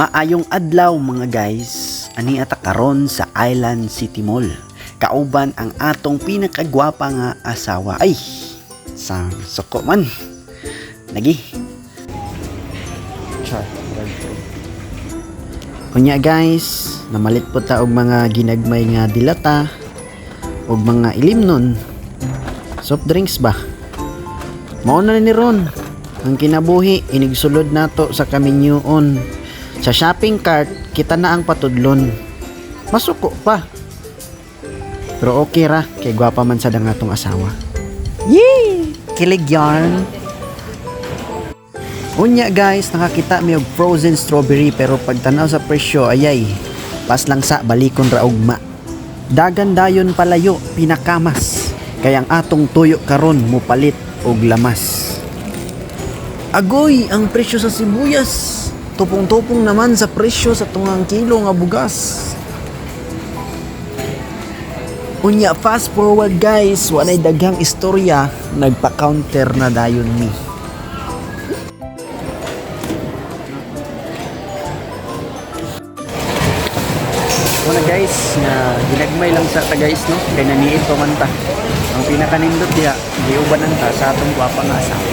Maayong adlaw mga guys, ani ata karon sa Island City Mall. Kauban ang atong pinakagwapa nga asawa. Ay, sa suko man. Lagi. Unya guys, namalit po ta og mga ginagmay nga dilata og mga ilimnon. Soft drinks ba? Mao na ni ron. Ang kinabuhi inigsulod nato sa kaminyoon. Sa shopping cart, kita na ang patudlon. Masuko pa. Pero okay ra, kay gwapa man sa dangatong asawa. Yay! Kilig yarn. Unya guys, nakakita mi og frozen strawberry pero pagtanaw sa presyo, ayay. Pas lang sa balikon ra ugma. Dagan dayon palayo, pinakamas. Kaya ang atong tuyo karon mupalit og lamas. Agoy, ang presyo sa sibuyas. Tupong-tupong naman sa presyo sa tungang kilo nga bugas. Unya, fast forward guys, walay daghang istorya, nagpa-counter na dayon mi. Una guys, na ginagmay lang sa ta guys no, kay naniid pa man ta. Ang pinakanindot diha, giubanan ta sa atong gwapa nga asawa.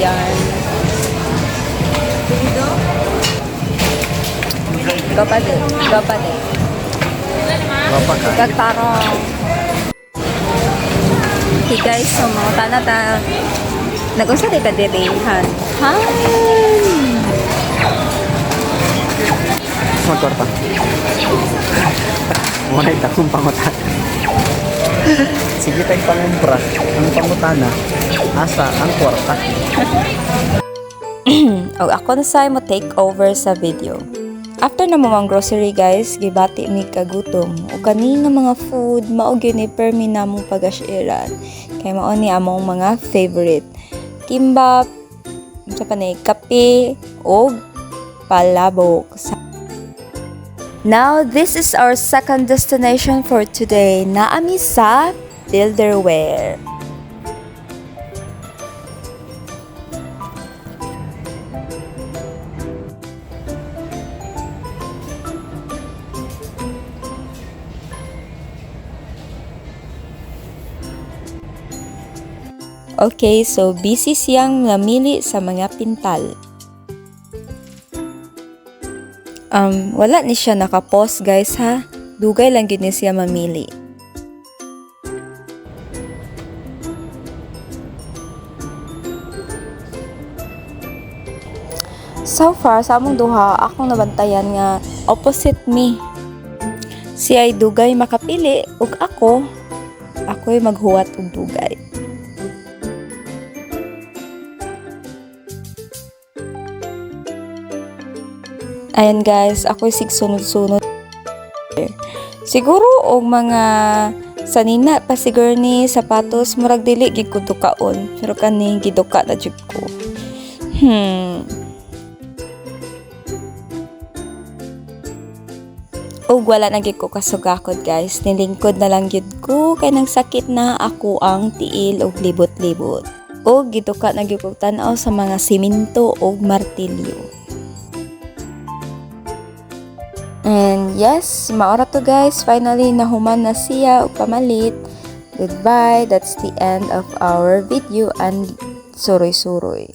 Yan. Kapatid. Gwapa ka. Katarong. Okay guys, so mga tanata. Nag-usa di ka dirihan. Hi! Magkwarta. Muna'y takong pangutan. Sige tayong pangumpra. Ang pangutana, asa ang kwarta. O ako na sa mo take over sa video. After na mga grocery guys, gibati mi kagutom. O kanina mga food, mao gyud ni permi namong pagashiran. Kay mao ni among mga favorite. Kimbap, sa panay kape, o palabok. Now, this is our second destination for today. Naami sa Builderware. Okay, so busy siyang namili sa mga pintal. Wala ni siya nakapost guys ha. Dugay lang gid ni siya mamili. So far sa among duha, akong nabantayan nga opposite me. Siya ay dugay makapili ug ako'y maghuwat og dugay. Ayan guys, ako'y sigsunod-sunod. Siguro og mga sanina pa siguro ni sapatos murag dili gid ko dukaon, pero kani giduka na jud ko. Og wala na gid ko kasugakod guys, nilingkod na lang gid ko kay nang sakit na ako ang tiil og libot-libot. Og giduka na gid ko tan-aw sa mga simento og martilyo. And yes, maora to guys. Finally, nahuman na siya o pamalit. Goodbye. That's the end of our video and suroy-suroy.